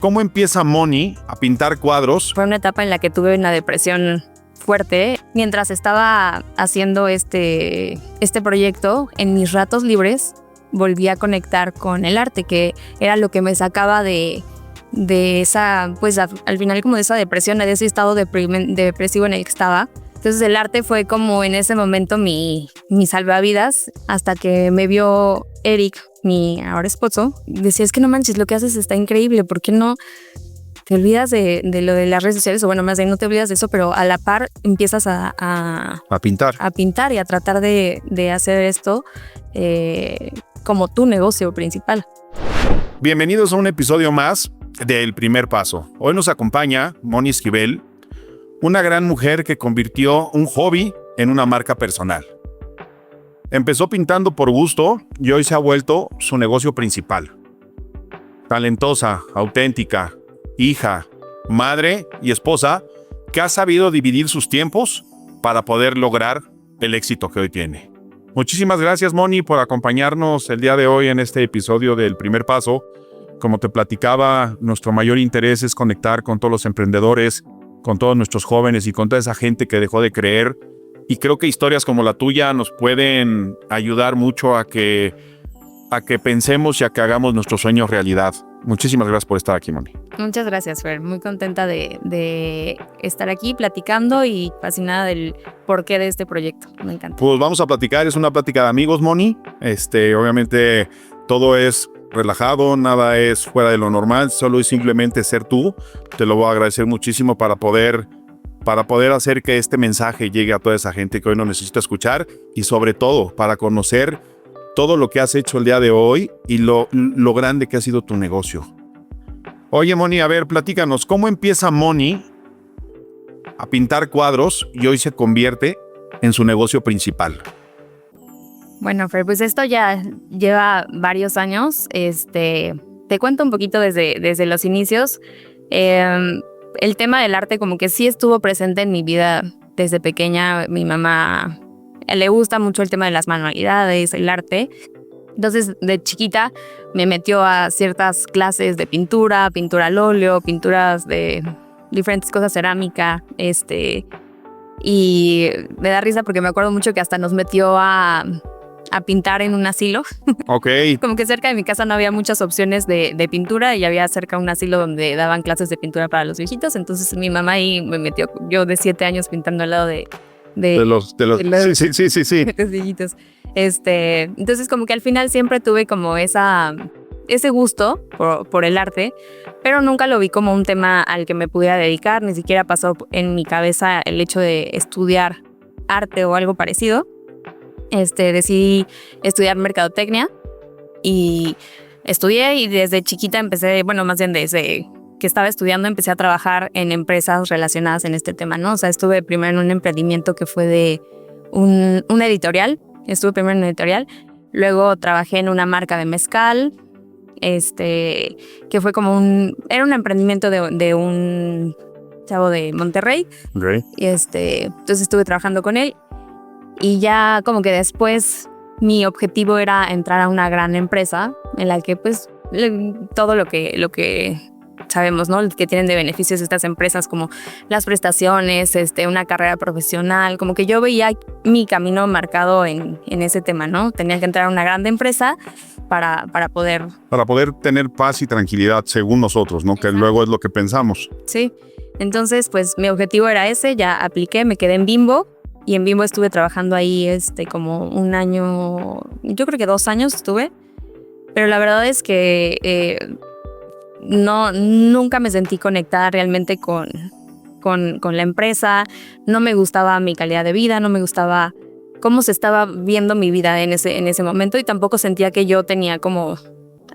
¿Cómo empieza Moni a pintar cuadros? Fue una etapa en la que tuve una depresión fuerte. Mientras estaba haciendo este proyecto, en mis ratos libres, volví a conectar con el arte, que era lo que me sacaba de esa, pues al final como de esa depresión, de ese estado depresivo en el que estaba. Entonces el arte fue como en ese momento mi salvavidas, hasta que me vio Eric, mi ahora esposo. Decía, es que no manches, lo que haces está increíble, ¿por qué no te olvidas de lo de las redes sociales? O bueno, más bien no te olvidas de eso, pero a la par empiezas a pintar y a tratar de hacer esto como tu negocio principal. Bienvenidos a un episodio más de El Primer Paso. Hoy nos acompaña Moni Esquivel, una gran mujer que convirtió un hobby en una marca personal. Empezó pintando por gusto y hoy se ha vuelto su negocio principal. Talentosa, auténtica, hija, madre y esposa que ha sabido dividir sus tiempos para poder lograr el éxito que hoy tiene. Muchísimas gracias, Moni, por acompañarnos el día de hoy en este episodio del Primer Paso. Como te platicaba, nuestro mayor interés es conectar con todos los emprendedores, con todos nuestros jóvenes y con toda esa gente que dejó de creer. Y creo que historias como la tuya nos pueden ayudar mucho a que pensemos y a que hagamos nuestros sueños realidad. Muchísimas gracias por estar aquí, Moni. Muchas gracias, Fer. Muy contenta de estar aquí platicando y fascinada del porqué de este proyecto. Me encanta. Pues vamos a platicar, es una plática de amigos, Moni. Obviamente todo es relajado, nada es fuera de lo normal, solo es simplemente ser tú. Te lo voy a agradecer muchísimo para poder hacer que este mensaje llegue a toda esa gente que hoy nos necesita escuchar y sobre todo para conocer todo lo que has hecho el día de hoy y lo grande que ha sido tu negocio. Oye, Moni, a ver, platícanos, ¿cómo empieza Moni a pintar cuadros y hoy se convierte en su negocio principal? Bueno, Fer, pues esto ya lleva varios años. Te cuento un poquito desde los inicios. El tema del arte como que sí estuvo presente en mi vida desde pequeña. Mi mamá le gusta mucho el tema de las manualidades, el arte. Entonces, de chiquita me metió a ciertas clases de pintura al óleo, pinturas de diferentes cosas, cerámica, y me da risa porque me acuerdo mucho que hasta nos metió a pintar en un asilo. Ok. Como que cerca de mi casa no había muchas opciones de pintura y había cerca un asilo donde daban clases de pintura para los viejitos. Entonces mi mamá ahí me metió, yo de 7 años pintando al lado de los sí. viejitos. Entonces como que al final siempre tuve como ese gusto por el arte, pero nunca lo vi como un tema al que me pudiera dedicar. Ni siquiera pasó en mi cabeza el hecho de estudiar arte o algo parecido. Decidí estudiar mercadotecnia y estudié, y desde chiquita empecé, bueno, más bien desde que estaba estudiando empecé a trabajar en empresas relacionadas en este tema, ¿no? O sea, estuve primero en un emprendimiento que fue de un editorial. Estuve primero en un editorial, luego trabajé en una marca de mezcal, que fue como era un emprendimiento de un chavo de Monterrey. Okay. Y entonces estuve trabajando con él. Y ya como que después mi objetivo era entrar a una gran empresa en la que pues todo lo que sabemos, ¿no? Que tienen de beneficios estas empresas, como las prestaciones, una carrera profesional, como que yo veía mi camino marcado en ese tema, ¿no? Tenía que entrar a una gran empresa para poder tener paz y tranquilidad, según nosotros, ¿no? Exacto. Que luego es lo que pensamos. Sí. Entonces, pues mi objetivo era ese, ya apliqué, me quedé en Bimbo. Y en Bimbo estuve trabajando ahí como un año, yo creo que 2 años estuve. Pero la verdad es que nunca me sentí conectada realmente con la empresa. No me gustaba mi calidad de vida, no me gustaba cómo se estaba viendo mi vida en ese momento. Y tampoco sentía que yo tenía como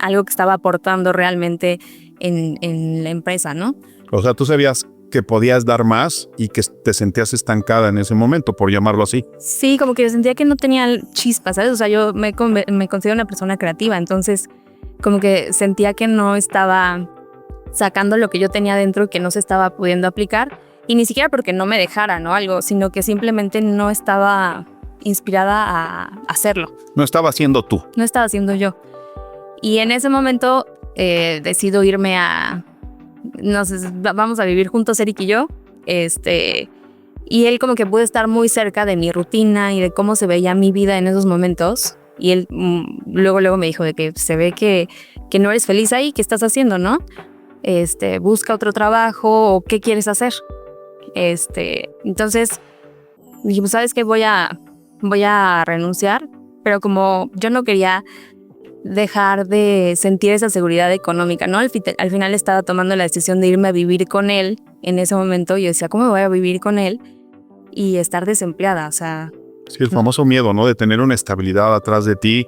algo que estaba aportando realmente en la empresa, ¿no? O sea, tú sabías que podías dar más y que te sentías estancada en ese momento, por llamarlo así. Sí, como que yo sentía que no tenía chispas, ¿sabes? O sea, yo me considero una persona creativa, entonces como que sentía que no estaba sacando lo que yo tenía dentro y que no se estaba pudiendo aplicar. Y ni siquiera porque no me dejara, ¿no? Algo, sino que simplemente no estaba inspirada a hacerlo. No estaba siendo tú. No estaba siendo yo. Y en ese momento decido irme a vamos a vivir juntos Eric y yo. Y él como que pudo estar muy cerca de mi rutina y de cómo se veía mi vida en esos momentos. Y él luego me dijo de que se ve que no eres feliz ahí, ¿qué estás haciendo, no? Busca otro trabajo o qué quieres hacer. Entonces dije, pues, ¿sabes qué? Voy a renunciar, pero como yo no quería dejar de sentir esa seguridad económica, ¿no? Al final estaba tomando la decisión de irme a vivir con él en ese momento. Yo decía, ¿cómo me voy a vivir con él y estar desempleada? O sea... Sí, el famoso miedo, ¿no? De tener una estabilidad atrás de ti,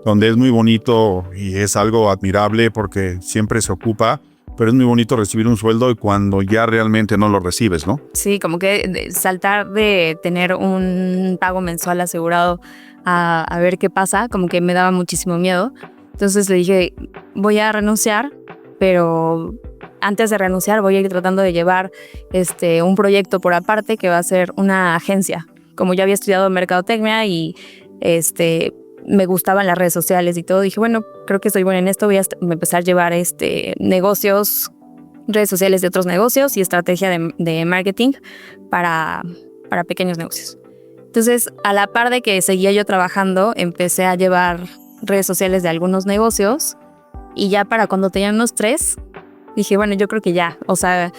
donde es muy bonito y es algo admirable porque siempre se ocupa, pero es muy bonito recibir un sueldo y cuando ya realmente no lo recibes, ¿no? Sí, como que saltar de tener un pago mensual asegurado a ver qué pasa, como que me daba muchísimo miedo. Entonces le dije, voy a renunciar, pero antes de renunciar voy a ir tratando de llevar un proyecto por aparte que va a ser una agencia. Como yo había estudiado mercadotecnia y me gustaban las redes sociales y todo, dije, bueno, creo que estoy buena en esto, voy a empezar a llevar negocios, redes sociales de otros negocios y estrategia de marketing para pequeños negocios. Entonces, a la par de que seguía yo trabajando, empecé a llevar redes sociales de algunos negocios y ya para cuando tenían unos 3, dije, bueno, yo creo que ya, o sea,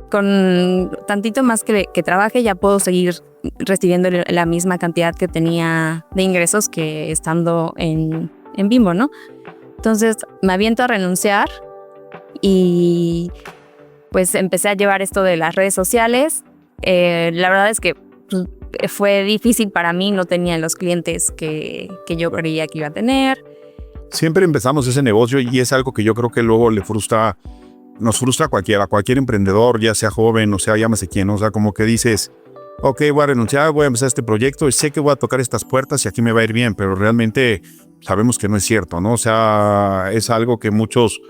con tantito más que trabaje ya puedo seguir recibiendo la misma cantidad que tenía de ingresos que estando en Bimbo, ¿no? Entonces me aviento a renunciar y pues empecé a llevar esto de las redes sociales. La verdad es que fue difícil para mí, no tenía los clientes que yo creía que iba a tener. Siempre empezamos ese negocio y es algo que yo creo que luego nos frustra a cualquier emprendedor, ya sea joven, o sea, llámese quién, o sea, como que dices, ok, voy a renunciar, voy a empezar este proyecto y sé que voy a tocar estas puertas y aquí me va a ir bien, pero realmente sabemos que no es cierto, ¿no? O sea, es algo que muchos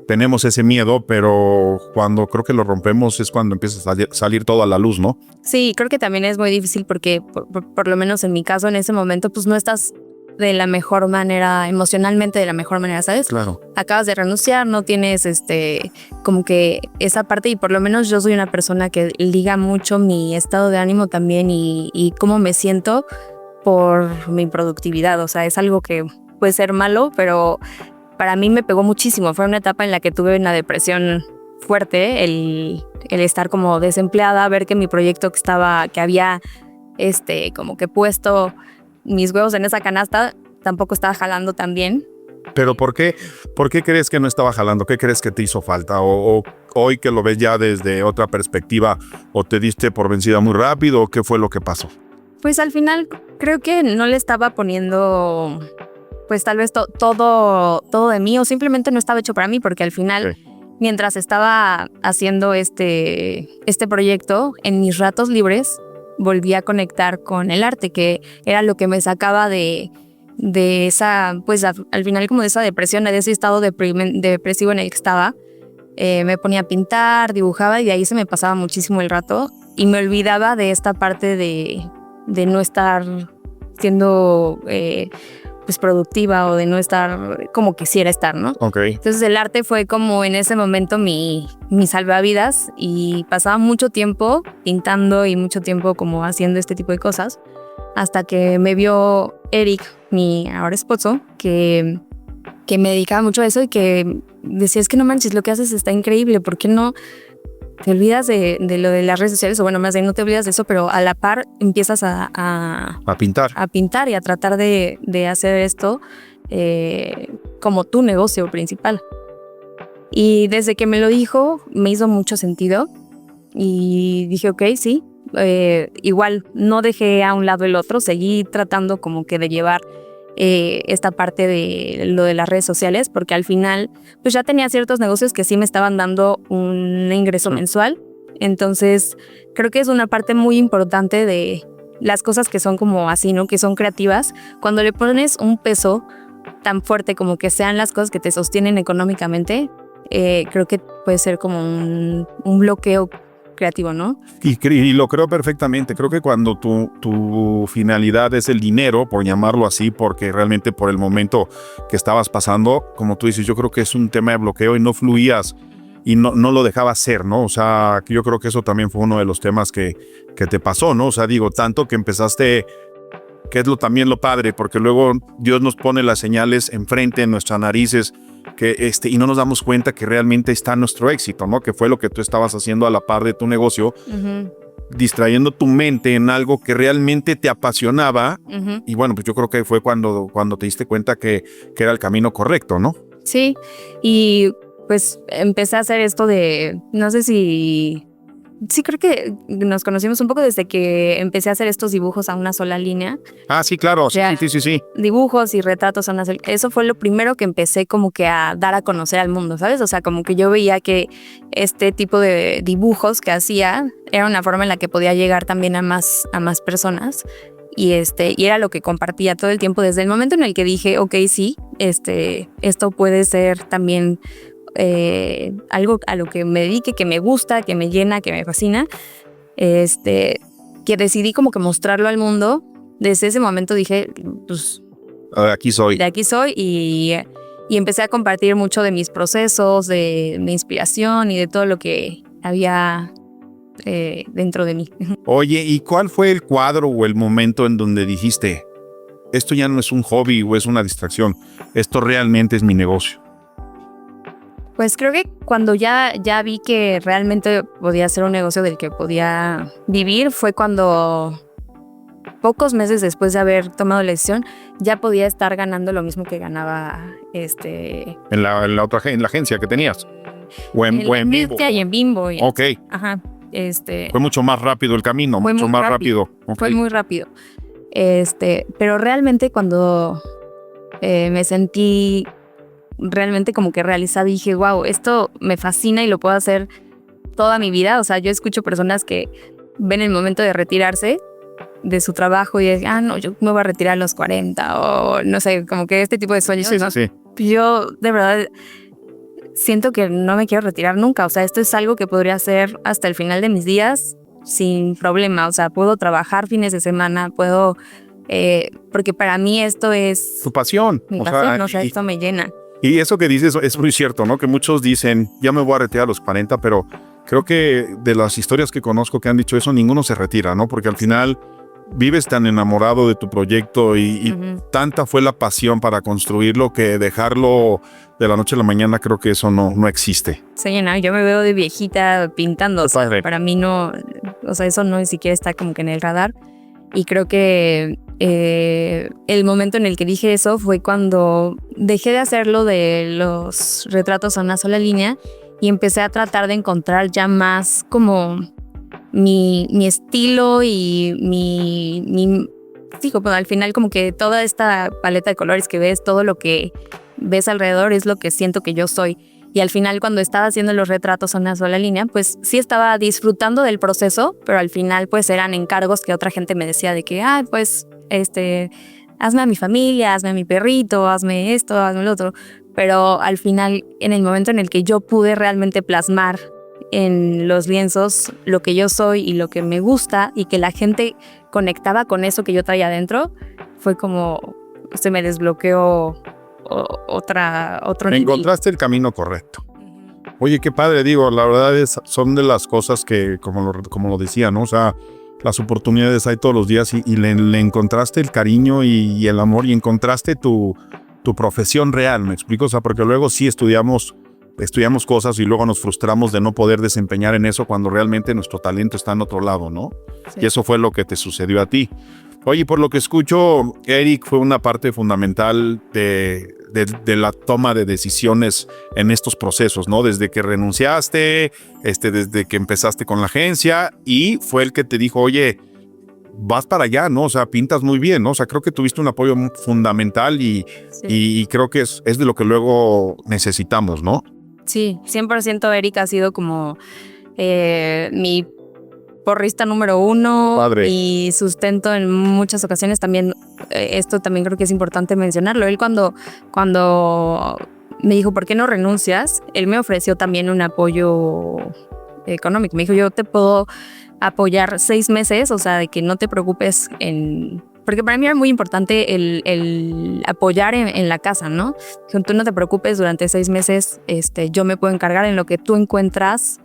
tenemos ese miedo, pero cuando creo que lo rompemos es cuando empieza a salir todo a la luz, ¿no? Sí, creo que también es muy difícil porque por lo menos en mi caso en ese momento pues no estás de la mejor manera, emocionalmente de la mejor manera, ¿sabes? Claro. Acabas de renunciar, no tienes como que esa parte y por lo menos yo soy una persona que liga mucho mi estado de ánimo también y cómo me siento por mi productividad, o sea, es algo que puede ser malo, pero para mí me pegó muchísimo. Fue una etapa en la que tuve una depresión fuerte, el estar como desempleada, ver que mi proyecto que había como que puesto mis huevos en esa canasta, tampoco estaba jalando tan bien. ¿Pero por qué crees que no estaba jalando? ¿Qué crees que te hizo falta? ¿O hoy que lo ves ya desde otra perspectiva, o te diste por vencida muy rápido, o qué fue lo que pasó? Pues al final creo que no le estaba poniendo pues tal vez todo de mí, o simplemente no estaba hecho para mí, porque al final, sí, mientras estaba haciendo este proyecto, en mis ratos libres, volví a conectar con el arte, que era lo que me sacaba de esa, pues al final como de esa depresión, de ese estado depresivo en el que estaba. Me ponía a pintar, dibujaba y de ahí se me pasaba muchísimo el rato y me olvidaba de esta parte de no estar siendo pues productiva o de no estar como quisiera estar, ¿no? Okay. Entonces el arte fue como en ese momento mi salvavidas y pasaba mucho tiempo pintando y mucho tiempo como haciendo este tipo de cosas hasta que me vio Eric, mi ahora esposo, que me dedicaba mucho a eso y que decía, es que no manches, lo que haces está increíble, ¿por qué no te olvidas de lo de las redes sociales? O bueno, más bien no te olvidas de eso, pero a la par empiezas a pintar. A pintar y a tratar de hacer esto como tu negocio principal. Y desde que me lo dijo, me hizo mucho sentido y dije, ok, sí. Igual no dejé a un lado el otro, seguí tratando como que de llevar esta parte de lo de las redes sociales, porque al final pues ya tenía ciertos negocios que sí me estaban dando un ingreso mensual. Entonces creo que es una parte muy importante de las cosas que son como así, ¿no? Que son creativas. Cuando le pones un peso tan fuerte como que sean las cosas que te sostienen económicamente, creo que puede ser como un bloqueo creativo, ¿no? Y lo creo perfectamente. Creo que cuando tu finalidad es el dinero, por llamarlo así, porque realmente por el momento que estabas pasando, como tú dices, yo creo que es un tema de bloqueo y no fluías y no lo dejaba hacer, ¿no? O sea, yo creo que eso también fue uno de los temas que te pasó, ¿no? O sea, digo, tanto que empezaste, que es también lo padre, porque luego Dios nos pone las señales enfrente, en nuestras narices, y no nos damos cuenta que realmente está nuestro éxito, ¿no? Que fue lo que tú estabas haciendo a la par de tu negocio, distrayendo tu mente en algo que realmente te apasionaba. Y bueno, pues yo creo que fue cuando te diste cuenta que era el camino correcto, ¿no? Sí, y pues empecé a hacer esto de, no sé si... Sí, creo que nos conocimos un poco desde que empecé a hacer estos dibujos a una sola línea. Ah, sí, claro, sea, sí. Dibujos y retratos a una sola... Eso fue lo primero que empecé como que a dar a conocer al mundo, ¿sabes? O sea, como que yo veía que este tipo de dibujos que hacía era una forma en la que podía llegar también a más personas. Y era lo que compartía todo el tiempo desde el momento en el que dije, ok, sí, esto puede ser también... algo a lo que me dedique, que me gusta, que me llena, que me fascina, que decidí como que mostrarlo al mundo. Desde ese momento dije, pues... Aquí soy. De aquí soy y empecé a compartir mucho de mis procesos, de mi inspiración y de todo lo que había dentro de mí. Oye, ¿y cuál fue el cuadro o el momento en donde dijiste, esto ya no es un hobby o es una distracción, esto realmente es mi negocio? Pues creo que cuando ya vi que realmente podía ser un negocio del que podía vivir fue cuando, pocos meses después de haber tomado la decisión, ya podía estar ganando lo mismo que ganaba en la agencia que tenías. O en Bimbo. Y en Bimbo. Ok. Ajá. Fue mucho más rápido el camino, mucho más rápido. Okay. Fue muy rápido. Pero realmente cuando me sentí realmente como que realizada, dije, wow, esto me fascina y lo puedo hacer toda mi vida. O sea, yo escucho personas que ven el momento de retirarse de su trabajo y dicen, no, yo me voy a retirar a los 40 o no sé, como que este tipo de sueños. Sí, ¿no? sí. Yo de verdad siento que no me quiero retirar nunca. O sea, esto es algo que podría hacer hasta el final de mis días sin problema. O sea, puedo trabajar fines de semana, puedo... porque para mí esto es... Tu pasión. Mi pasión, o sea, esto me llena. Y eso que dices es muy cierto, ¿no? Que muchos dicen, ya me voy a retirar a los 40, pero creo que de las historias que conozco que han dicho eso, ninguno se retira, ¿no? Porque al final vives tan enamorado de tu proyecto y tanta fue la pasión para construirlo que dejarlo de la noche a la mañana, creo que eso no existe. Sí, yo me veo de viejita pintando. O sea, para mí no, o sea, eso no ni siquiera está como que en el radar. Y creo que el momento en el que dije eso fue cuando dejé de hacerlo de los retratos a una sola línea y empecé a tratar de encontrar ya más como mi estilo y digo, al final como que toda esta paleta de colores que ves, todo lo que ves alrededor es lo que siento que yo soy. Y al final, cuando estaba haciendo los retratos a una sola línea, pues sí estaba disfrutando del proceso, pero al final pues eran encargos que otra gente me decía de que, pues, hazme a mi familia, hazme a mi perrito, hazme esto, hazme lo otro. Pero al final, en el momento en el que yo pude realmente plasmar en los lienzos lo que yo soy y lo que me gusta y que la gente conectaba con eso que yo traía adentro, fue como se me desbloqueó otro nivel. Encontraste el camino correcto. Oye, qué padre, digo, la verdad son de las cosas que, como lo decía, ¿no? O sea, las oportunidades hay todos los días y le encontraste el cariño y el amor y encontraste tu profesión real, ¿me explico? O sea, porque luego sí estudiamos cosas y luego nos frustramos de no poder desempeñar en eso cuando realmente nuestro talento está en otro lado, ¿no? Sí. Y eso fue lo que te sucedió a ti. Oye, por lo que escucho, Eric fue una parte fundamental de la toma de decisiones en estos procesos, ¿no? Desde que renunciaste, desde que empezaste con la agencia y fue el que te dijo, oye, vas para allá, ¿no? O sea, pintas muy bien, ¿no? O sea, creo que tuviste un apoyo fundamental y creo que es de lo que luego necesitamos, ¿no? Sí, 100% Eric ha sido como mi porrista número 1. Padre. Y sustento en muchas ocasiones también. Esto también creo que es importante mencionarlo. Él cuando me dijo, ¿por qué no renuncias? Él me ofreció también un apoyo económico. Me dijo, yo te puedo apoyar 6 meses, o sea, de que no te preocupes en porque para mí era muy importante el apoyar en la casa, ¿no? Tú no te preocupes, durante 6 meses yo me puedo encargar en lo que tú encuentras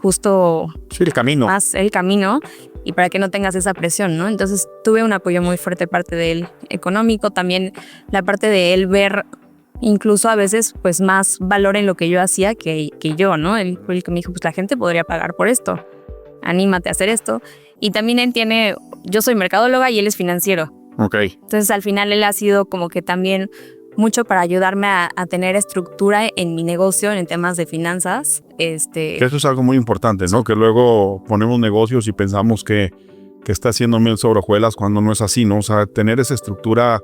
justo Sí, el camino. más el camino y para que no tengas esa presión, ¿no? Entonces tuve un apoyo muy fuerte parte de él económico, también la parte de él ver incluso a veces pues más valor en lo que yo hacía que yo, ¿no? Él fue el que me dijo, pues la gente podría pagar por esto, anímate a hacer esto. Y también él yo soy mercadóloga y él es financiero. Ok. Entonces al final él ha sido como que también mucho para ayudarme a tener estructura en mi negocio en temas de finanzas. Que eso es algo muy importante, ¿no? Que luego ponemos negocios y pensamos que está haciendo miel sobre hojuelas cuando no es así, ¿no? O sea, tener esa estructura,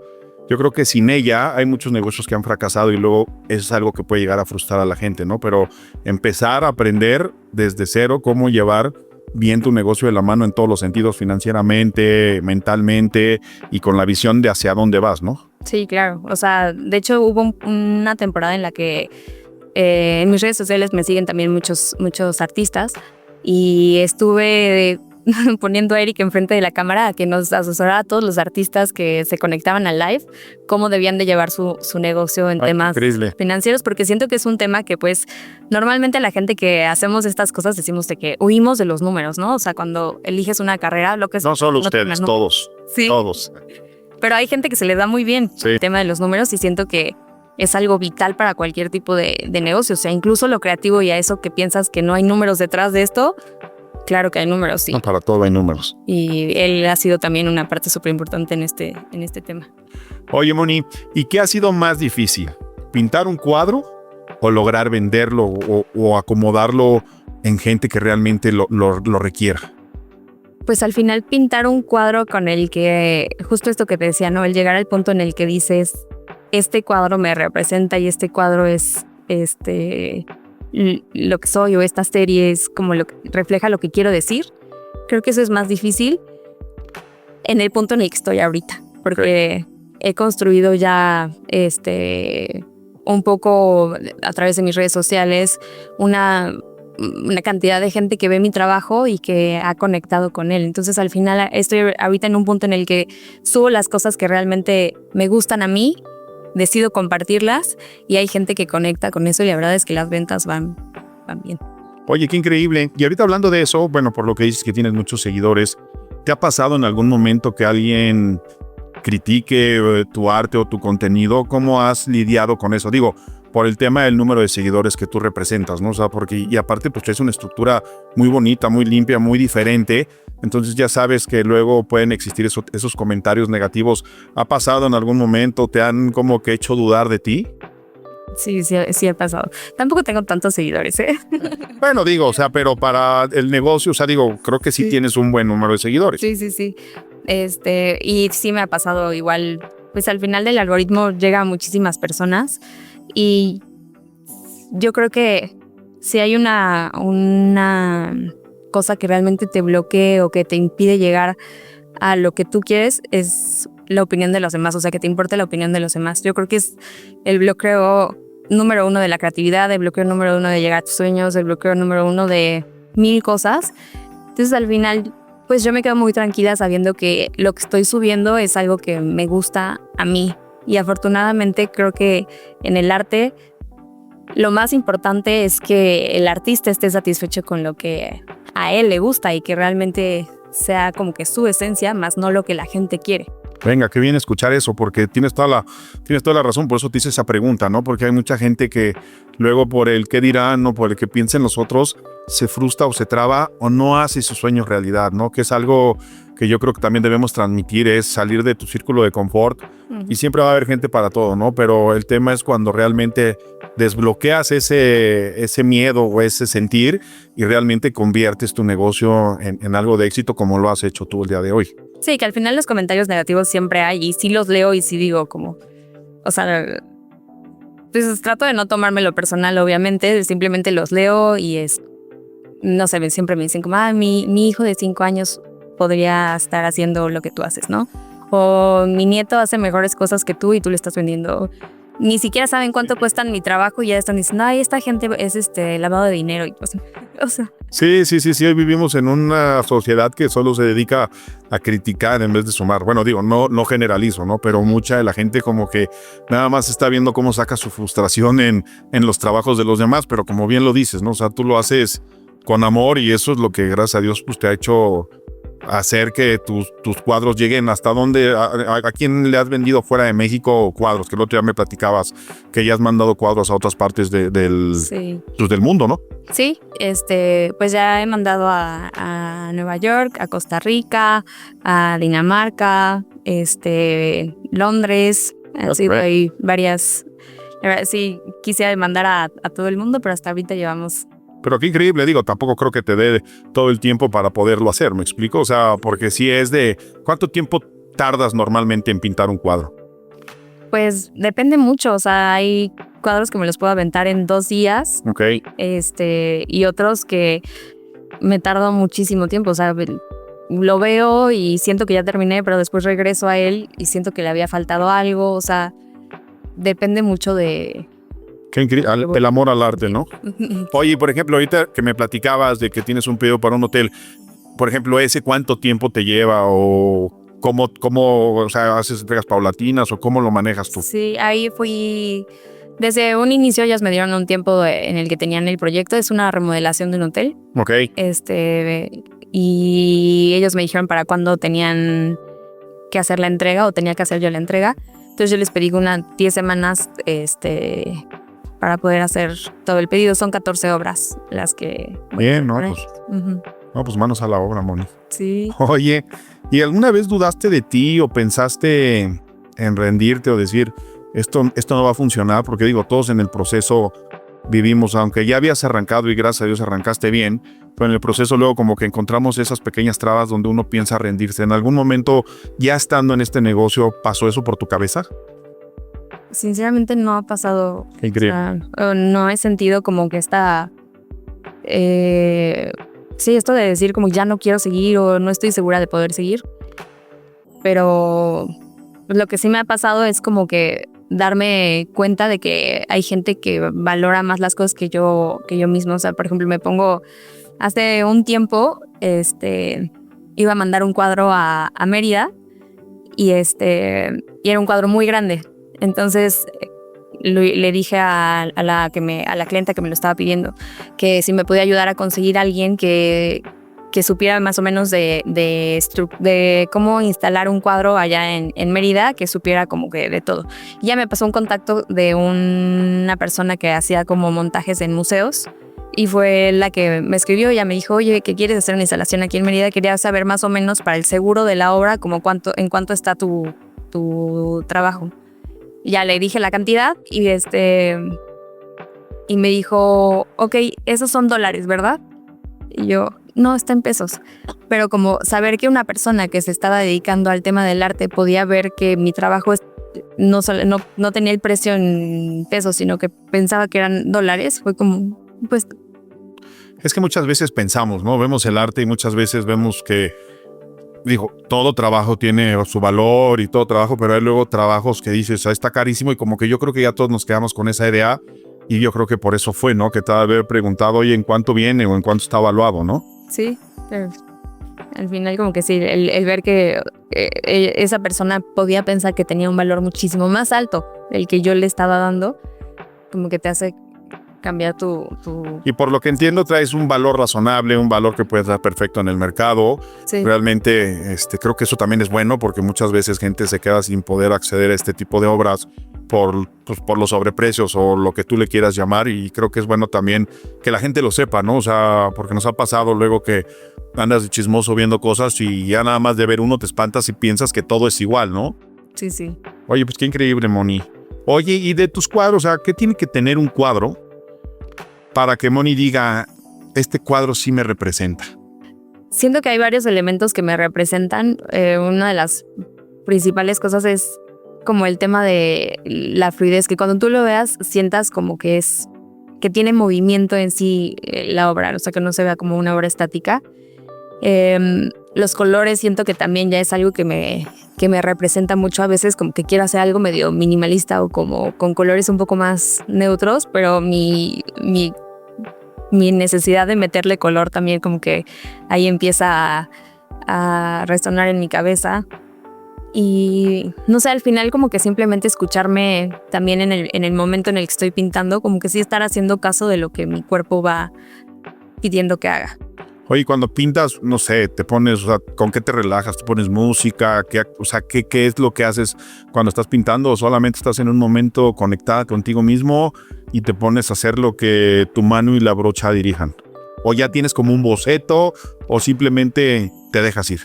yo creo que sin ella hay muchos negocios que han fracasado y luego eso es algo que puede llegar a frustrar a la gente, ¿no? Pero empezar a aprender desde cero cómo llevar bien tu negocio de la mano en todos los sentidos, financieramente, mentalmente y con la visión de hacia dónde vas, ¿no? Sí, claro. O sea, de hecho hubo una temporada en la que en mis redes sociales me siguen también muchos artistas y estuve poniendo a Eric enfrente de la cámara a que nos asesorara a todos los artistas que se conectaban al live cómo debían de llevar su negocio en temas financieros, porque siento que es un tema que pues normalmente la gente que hacemos estas cosas decimos de que huimos de los números, ¿no? O sea, cuando eliges una carrera, lo que es... No solo ustedes, todos. Sí. Todos. Pero hay gente que se le da muy bien el tema de los números y siento que es algo vital para cualquier tipo de negocio. O sea, incluso lo creativo y a eso que piensas que no hay números detrás de esto, claro que hay números, sí. No, para todo hay números. Y él ha sido también una parte súper importante en este tema. Oye, Moni, ¿y qué ha sido más difícil? ¿Pintar un cuadro o lograr venderlo o acomodarlo en gente que realmente lo requiera? Pues al final pintar un cuadro con el que, justo esto que te decía, ¿no? El llegar al punto en el que dices, este cuadro me representa y este cuadro es lo que soy, o esta serie es como lo que refleja lo que quiero decir. Creo que eso es más difícil en el punto en el que estoy ahorita, porque he construido ya un poco a través de mis redes sociales una cantidad de gente que ve mi trabajo y que ha conectado con él. Entonces al final estoy ahorita en un punto en el que subo las cosas que realmente me gustan a mí, decido compartirlas y hay gente que conecta con eso y la verdad es que las ventas van bien. Oye, qué increíble. Y ahorita hablando de eso, bueno, por lo que dices que tienes muchos seguidores, ¿te ha pasado en algún momento que alguien critique tu arte o tu contenido? ¿Cómo has lidiado con eso? Digo, por el tema del número de seguidores que tú representas, ¿no? O sea, porque, y aparte, pues es una estructura muy bonita, muy limpia, muy diferente. Entonces ya sabes que luego pueden existir esos comentarios negativos. ¿Ha pasado en algún momento? ¿Te han como que hecho dudar de ti? Sí ha pasado. Tampoco tengo tantos seguidores, ¿eh? Bueno, digo, o sea, pero para el negocio, o sea, digo, creo que sí tienes un buen número de seguidores. Sí. Y sí me ha pasado igual, pues al final del algoritmo llega a muchísimas personas y yo creo que si hay una cosa que realmente te bloquee o que te impide llegar a lo que tú quieres es la opinión de los demás, o sea, que te importe la opinión de los demás. Yo creo que es el bloqueo número 1 de la creatividad, el bloqueo número 1 de llegar a tus sueños, el bloqueo número 1 de 1000 cosas. Entonces al final, pues yo me quedo muy tranquila sabiendo que lo que estoy subiendo es algo que me gusta a mí. Y afortunadamente creo que en el arte lo más importante es que el artista esté satisfecho con lo que a él le gusta y que realmente sea como que su esencia, más no lo que la gente quiere. Venga, qué bien escuchar eso, porque tienes toda la razón, por eso te hice esa pregunta, ¿no? Porque hay mucha gente que luego por el qué dirán o por el que piensen los otros se frustra o se traba o no hace sus sueños realidad, ¿no? Que es algo que yo creo que también debemos transmitir, es salir de tu círculo de confort. Y siempre va a haber gente para todo, ¿no? Pero el tema es cuando realmente desbloqueas ese miedo o ese sentir y realmente conviertes tu negocio en algo de éxito como lo has hecho tú el día de hoy. Sí, que al final los comentarios negativos siempre hay y sí los leo y sí digo como, o sea, pues trato de no tomármelo personal, obviamente, simplemente los leo y no sé, siempre me dicen como, mi hijo de 5 años podría estar haciendo lo que tú haces, ¿no? O mi nieto hace mejores cosas que tú y tú le estás vendiendo. Ni siquiera saben cuánto cuestan mi trabajo y ya están diciendo, esta gente es lavado de dinero. Y pues, O sea, Sí, hoy vivimos en una sociedad que solo se dedica a criticar en vez de sumar. Bueno, digo, no generalizo, ¿no? Pero mucha de la gente como que nada más está viendo cómo saca su frustración en los trabajos de los demás, pero como bien lo dices, ¿no? O sea, tú lo haces con amor y eso es lo que, gracias a Dios, pues te ha hecho hacer que tus cuadros lleguen hasta donde, a quién le has vendido fuera de México cuadros, que el otro día me platicabas que ya has mandado cuadros a otras partes sí. pues del mundo, ¿no? Sí, pues ya he mandado a Nueva York, a Costa Rica, a Dinamarca, Londres. Así hay varias. La verdad, sí, quisiera mandar a todo el mundo, pero hasta ahorita llevamos. Pero qué increíble, digo, tampoco creo que te dé todo el tiempo para poderlo hacer, ¿me explico? O sea, porque si es de, ¿cuánto tiempo tardas normalmente en pintar un cuadro? Pues depende mucho, o sea, hay cuadros que me los puedo aventar en 2 días. Ok. Y otros que me tardo muchísimo tiempo, o sea, lo veo y siento que ya terminé, pero después regreso a él y siento que le había faltado algo, o sea, depende mucho de... Qué increíble, el amor al arte, ¿no? Oye, por ejemplo, ahorita que me platicabas de que tienes un pedido para un hotel, por ejemplo, ¿ese cuánto tiempo te lleva o cómo, o sea, haces entregas paulatinas o cómo lo manejas tú? Sí, ahí fui... Desde un inicio ellos me dieron un tiempo en el que tenían el proyecto, es una remodelación de un hotel. Ok. Y ellos me dijeron para cuándo tenían que hacer la entrega o tenía que hacer yo la entrega. Entonces yo les pedí unas 10 semanas, para poder hacer todo el pedido. Son 14 obras las que... Bien, ¿no? Pues, no, pues manos a la obra, Moni. Sí. Oye, ¿y alguna vez dudaste de ti o pensaste en rendirte o decir, esto no va a funcionar? Porque digo, todos en el proceso vivimos, aunque ya habías arrancado y gracias a Dios arrancaste bien, pero en el proceso luego como que encontramos esas pequeñas trabas donde uno piensa rendirse. ¿En algún momento, ya estando en este negocio, pasó eso por tu cabeza? Sinceramente no ha pasado. Qué increíble. O sea, no he sentido como que sí, esto de decir como ya no quiero seguir o no estoy segura de poder seguir. Pero lo que sí me ha pasado es como que darme cuenta de que hay gente que valora más las cosas que yo mismo. O sea, por ejemplo, hace un tiempo, iba a mandar un cuadro a Mérida y era un cuadro muy grande. Entonces le dije a la clienta que me lo estaba pidiendo que si me podía ayudar a conseguir a alguien que supiera más o menos de cómo instalar un cuadro allá en Mérida, que supiera como que de todo. Y ya me pasó un contacto de una persona que hacía como montajes en museos y fue la que me escribió. Ya me dijo, oye, ¿qué quieres hacer una instalación aquí en Mérida? Quería saber más o menos para el seguro de la obra como en cuánto está tu trabajo. Ya le dije la cantidad y me dijo, ok, esos son $, ¿verdad? Y yo, no, está en pesos. Pero como saber que una persona que se estaba dedicando al tema del arte podía ver que mi trabajo no tenía el precio en pesos, sino que pensaba que eran $, fue como, pues... Es que muchas veces pensamos, ¿no? Vemos el arte y muchas veces vemos que, digo, todo trabajo tiene su valor y todo trabajo, pero hay luego trabajos que dices, está carísimo y como que yo creo que ya todos nos quedamos con esa idea y yo creo que por eso fue, ¿no? Que te ha de haber preguntado, oye, ¿en cuánto viene o en cuánto está evaluado, no? Sí, pero al final como que sí, el ver que esa persona podía pensar que tenía un valor muchísimo más alto del que yo le estaba dando, como que te hace cambiar tu... Y por lo que entiendo, traes un valor razonable, un valor que puede estar perfecto en el mercado. Sí. Realmente creo que eso también es bueno porque muchas veces gente se queda sin poder acceder a este tipo de obras por los sobreprecios o lo que tú le quieras llamar, y creo que es bueno también que la gente lo sepa, ¿no? O sea, porque nos ha pasado luego que andas de chismoso viendo cosas y ya nada más de ver uno te espantas y piensas que todo es igual, ¿no? Sí, sí. Oye, pues qué increíble, Moni. Oye, y de tus cuadros, o sea, ¿qué tiene que tener un cuadro para que Moni diga, este cuadro sí me representa? Siento que hay varios elementos que me representan. Una de las principales cosas es como el tema de la fluidez, que cuando tú lo veas sientas como que tiene movimiento en sí la obra, o sea, que no se vea como una obra estática. Los colores siento que también ya es algo que me representa mucho. A veces como que quiero hacer algo medio minimalista o como con colores un poco más neutros, pero mi mi necesidad de meterle color también como que ahí empieza a resonar en mi cabeza. Y no sé, al final como que simplemente escucharme también en el momento en el que estoy pintando, como que sí estar haciendo caso de lo que mi cuerpo va pidiendo que haga. Oye, cuando pintas, no sé, te pones, o sea, ¿con qué te relajas? ¿Te pones música? ¿Qué es lo que haces cuando estás pintando? ¿O solamente estás en un momento conectada contigo mismo y te pones a hacer lo que tu mano y la brocha dirijan? ¿O ya tienes como un boceto o simplemente te dejas ir?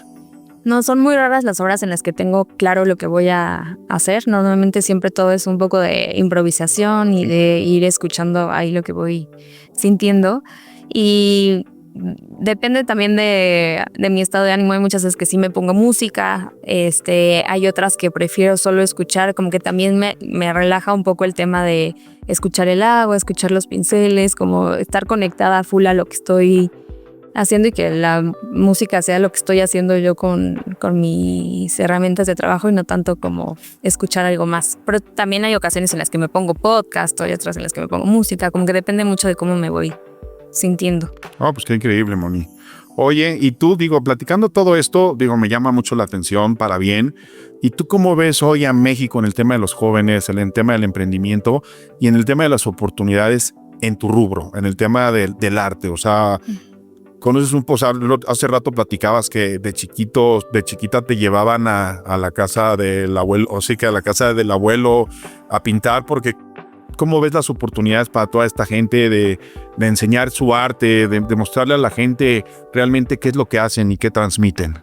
No, son muy raras las horas en las que tengo claro lo que voy a hacer. Normalmente siempre todo es un poco de improvisación y de ir escuchando ahí lo que voy sintiendo. Y depende también de mi estado de ánimo. Hay muchas veces que sí me pongo música. Hay otras que prefiero solo escuchar. Como que también me relaja un poco el tema de escuchar el agua, escuchar los pinceles, como estar conectada full a lo que estoy haciendo y que la música sea lo que estoy haciendo yo con mis herramientas de trabajo y no tanto como escuchar algo más. Pero también hay ocasiones en las que me pongo podcast, o hay otras en las que me pongo música, como que depende mucho de cómo me voy sintiendo. Oh, pues qué increíble, Moni. Oye, y tú, platicando todo esto, me llama mucho la atención para bien. ¿Y tú cómo ves hoy a México en el tema de los jóvenes, en el tema del emprendimiento y en el tema de las oportunidades en tu rubro, en el tema del arte? O sea, conoces hace rato platicabas que de chiquita te llevaban a la casa del abuelo, o sí que a la casa del abuelo a pintar, porque ¿cómo ves las oportunidades para toda esta gente de enseñar su arte, de mostrarle a la gente realmente qué es lo que hacen y qué transmiten?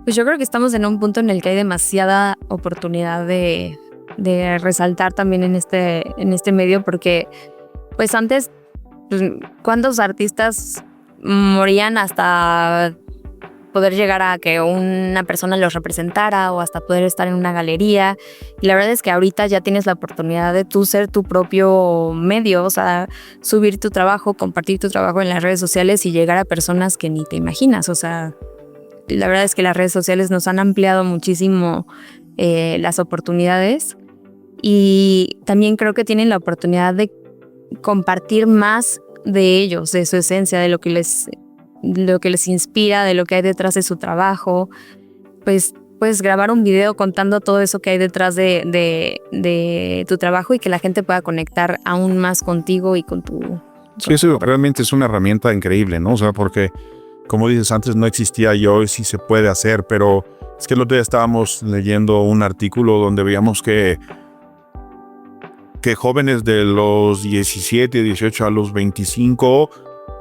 Pues yo creo que estamos en un punto en el que hay demasiada oportunidad de resaltar también en este medio, porque pues antes, pues, ¿cuántos artistas morían hasta poder llegar a que una persona los representara o hasta poder estar en una galería? Y la verdad es que ahorita ya tienes la oportunidad de tú ser tu propio medio, o sea, subir tu trabajo, compartir tu trabajo en las redes sociales y llegar a personas que ni te imaginas. O sea, la verdad es que las redes sociales nos han ampliado muchísimo las oportunidades, y también creo que tienen la oportunidad de compartir más de ellos, de su esencia, de lo que les inspira, de lo que hay detrás de su trabajo. Pues puedes grabar un video contando todo eso que hay detrás de tu trabajo y que la gente pueda conectar aún más contigo y con tu... Sí, eso realmente es una herramienta increíble, ¿no? O sea, porque, como dices, antes no existía y hoy sí se puede hacer, pero es que el otro día estábamos leyendo un artículo donde veíamos que jóvenes de los 17, 18 a los 25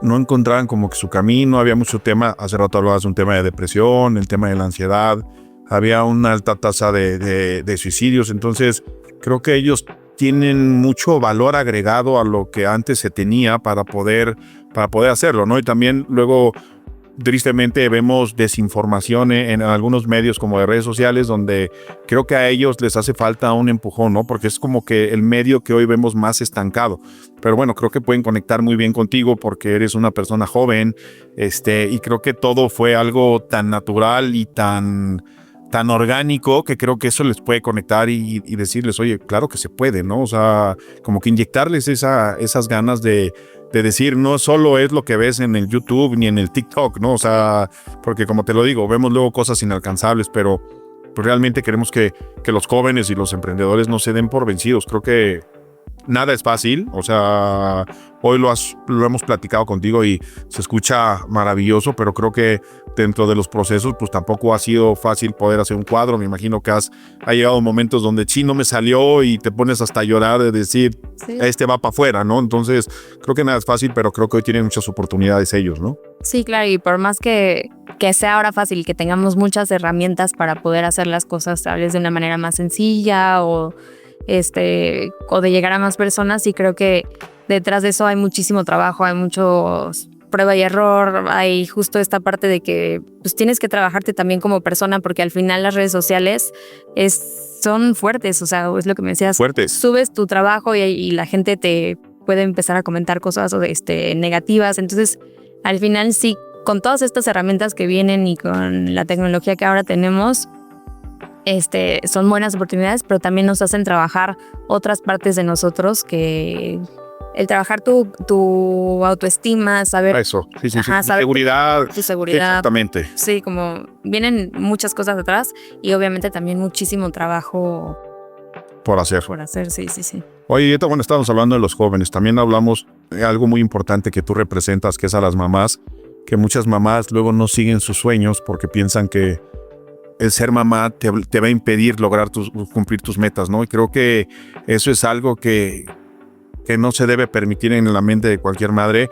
no encontraban como que su camino. Había mucho tema, hace rato hablabas de un tema de depresión, el tema de la ansiedad, había una alta tasa de suicidios. Entonces creo que ellos tienen mucho valor agregado a lo que antes se tenía para poder hacerlo, ¿no? Y también luego, tristemente, vemos desinformación en algunos medios como de redes sociales, donde creo que a ellos les hace falta un empujón, ¿no? Porque es como que el medio que hoy vemos más estancado. Pero bueno, creo que pueden conectar muy bien contigo porque eres una persona joven, y creo que todo fue algo tan natural y tan orgánico que creo que eso les puede conectar y decirles, oye, claro que se puede, ¿no? O sea, como que inyectarles esas ganas de decir, no solo es lo que ves en el YouTube ni en el TikTok, ¿no? O sea, porque como te lo digo, vemos luego cosas inalcanzables, pero pues realmente queremos que los jóvenes y los emprendedores no se den por vencidos. Creo que nada es fácil, o sea, hoy lo hemos platicado contigo y se escucha maravilloso, pero creo que dentro de los procesos pues tampoco ha sido fácil poder hacer un cuadro. Me imagino que ha llegado momentos donde no me salió y te pones hasta a llorar de decir, sí, va para afuera, ¿no? Entonces creo que nada es fácil, pero creo que hoy tienen muchas oportunidades ellos, ¿no? Sí, claro, y por más que sea ahora fácil y que tengamos muchas herramientas para poder hacer las cosas tal vez de una manera más sencilla o de llegar a más personas, y creo que detrás de eso hay muchísimo trabajo, hay muchos prueba y error, hay justo esta parte de que pues tienes que trabajarte también como persona, porque al final las redes sociales son fuertes, o sea, es lo que me decías, fuertes. Subes tu trabajo y la gente te puede empezar a comentar cosas negativas. Entonces al final sí, con todas estas herramientas que vienen y con la tecnología que ahora tenemos, son buenas oportunidades, pero también nos hacen trabajar otras partes de nosotros que el trabajar tu autoestima, saber Eso, sí, Ajá, saber seguridad. tu seguridad. Exactamente. Sí, como vienen muchas cosas atrás y obviamente también muchísimo trabajo Por hacer. por hacer, sí. Oye, y bueno, estábamos hablando de los jóvenes. También hablamos de algo muy importante que tú representas, que es a las mamás, que muchas mamás luego no siguen sus sueños porque piensan que el ser mamá te va a impedir lograr cumplir tus metas, ¿no? Y creo que eso es algo que no se debe permitir en la mente de cualquier madre.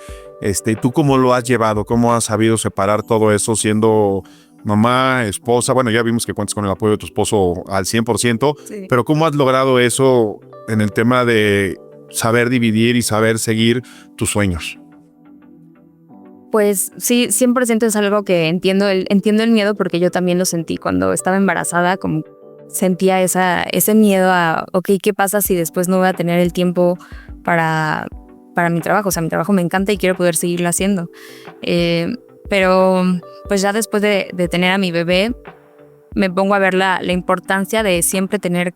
¿Tú cómo lo has llevado? ¿Cómo has sabido separar todo eso siendo mamá, esposa? Bueno, ya vimos que cuentas con el apoyo de tu esposo al 100%, Sí. pero ¿cómo has logrado eso en el tema de saber dividir y saber seguir tus sueños? Pues sí, 100% es algo que entiendo el miedo porque yo también lo sentí cuando estaba embarazada, como sentía ese miedo a, ok, ¿qué pasa si después no voy a tener el tiempo para mi trabajo? O sea, mi trabajo me encanta y quiero poder seguirlo haciendo. Pero pues ya después de tener a mi bebé, me pongo a ver la importancia de siempre tener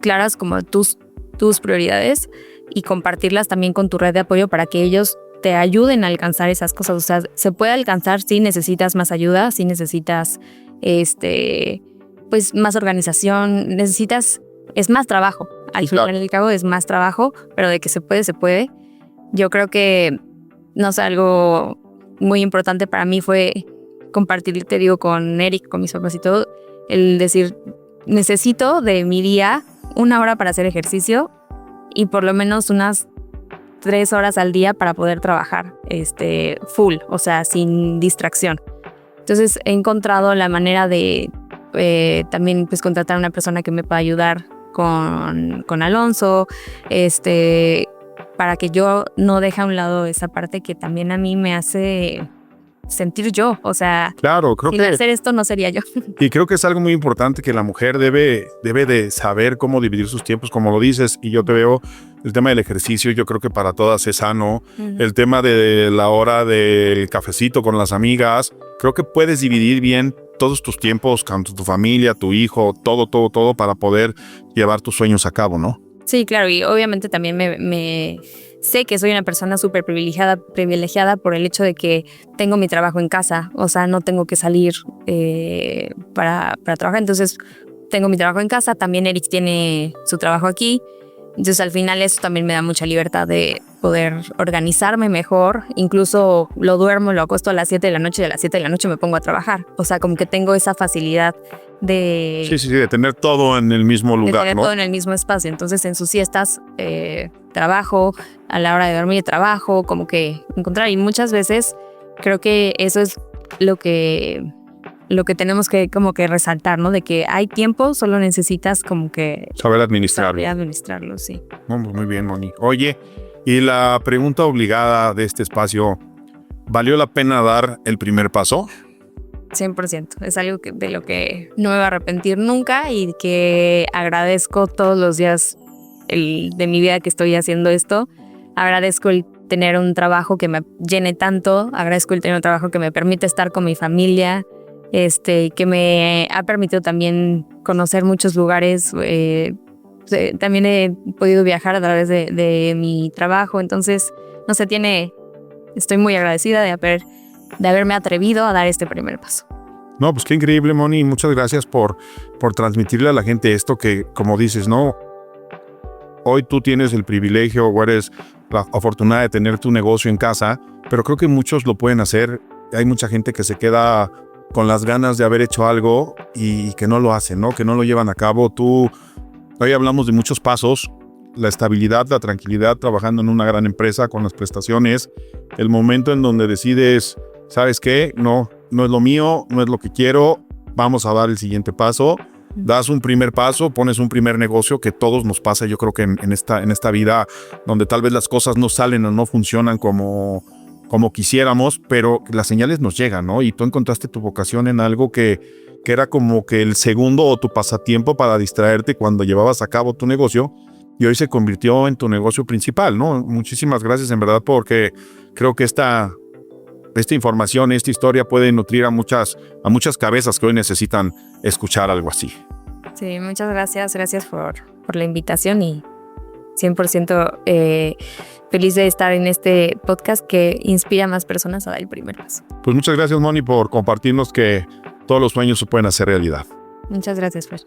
claras como tus prioridades y compartirlas también con tu red de apoyo para que ellos te ayuden a alcanzar esas cosas. O sea, se puede alcanzar si necesitas más ayuda, si necesitas pues más organización, es más trabajo. Al final del cabo es más trabajo, pero de que se puede, se puede. Yo creo que, no sé, algo muy importante para mí fue compartir, te digo, con Eric, con mis papás y todo, el decir, necesito de mi día 1 hora para hacer ejercicio y por lo menos unas 3 horas al día para poder trabajar full, o sea, sin distracción. Entonces he encontrado la manera de también pues contratar a una persona que me pueda ayudar con Alonso, para que yo no deje a un lado esa parte que también a mí me hace sentir yo, o sea, Claro, creo sin hacer esto no sería yo. Y creo que es algo muy importante que la mujer debe de saber cómo dividir sus tiempos, como lo dices, y yo te veo el tema del ejercicio, yo creo que para todas es sano. El tema de la hora del cafecito con las amigas, creo que puedes dividir bien todos tus tiempos con tu familia, tu hijo, todo para poder llevar tus sueños a cabo, ¿no? Sí, claro, y obviamente también me sé que soy una persona súper privilegiada por el hecho de que tengo mi trabajo en casa, o sea, no tengo que salir para trabajar, entonces tengo mi trabajo en casa, también Eric tiene su trabajo aquí, entonces al final eso también me da mucha libertad de poder organizarme mejor, incluso lo duermo, lo acuesto a las 7 de la noche y a las 7 de la noche me pongo a trabajar, o sea, como que tengo esa facilidad de... Sí, de tener todo en el mismo lugar, de tener ¿no? todo en el mismo espacio. Entonces, en sus siestas, trabajo, a la hora de dormir, trabajo, como que encontrar. Y muchas veces creo que eso es lo que tenemos que como que resaltar, ¿no? De que hay tiempo, solo necesitas como que... Saber administrarlo. Saber administrarlo, sí. Muy bien, Moni. Oye, y la pregunta obligada de este espacio, ¿valió la pena dar el primer paso? 100%. Es algo de lo que no me voy a arrepentir nunca y que agradezco todos los días de mi vida que estoy haciendo esto. Agradezco el tener un trabajo que me llene tanto. Agradezco el tener un trabajo que me permite estar con mi familia, que me ha permitido también conocer muchos lugares. También he podido viajar a través de mi trabajo. Entonces, no sé, estoy muy agradecida de haberme atrevido a dar este primer paso. No, pues qué increíble, Moni. Muchas gracias por transmitirle a la gente esto que, como dices, ¿no? Hoy tú tienes el privilegio o eres la afortunada de tener tu negocio en casa, pero creo que muchos lo pueden hacer. Hay mucha gente que se queda con las ganas de haber hecho algo y que no lo hacen, ¿no? Que no lo llevan a cabo. Hoy hablamos de muchos pasos. La estabilidad, la tranquilidad, trabajando en una gran empresa con las prestaciones. El momento en donde decides, ¿sabes qué? No es lo mío, no es lo que quiero, vamos a dar el siguiente paso. Das un primer paso, pones un primer negocio que todos nos pasa, yo creo que en esta vida donde tal vez las cosas no salen o no funcionan como quisiéramos, pero las señales nos llegan, ¿no? Y tú encontraste tu vocación en algo que era como que el segundo o tu pasatiempo para distraerte cuando llevabas a cabo tu negocio y hoy se convirtió en tu negocio principal, ¿no? Muchísimas gracias en verdad porque creo que esta información, esta historia puede nutrir a muchas cabezas que hoy necesitan escuchar algo así. Sí, muchas gracias. Gracias por la invitación y 100% feliz de estar en este podcast que inspira a más personas a dar el primer paso. Pues muchas gracias, Moni, por compartirnos que todos los sueños se pueden hacer realidad. Muchas gracias, Fer.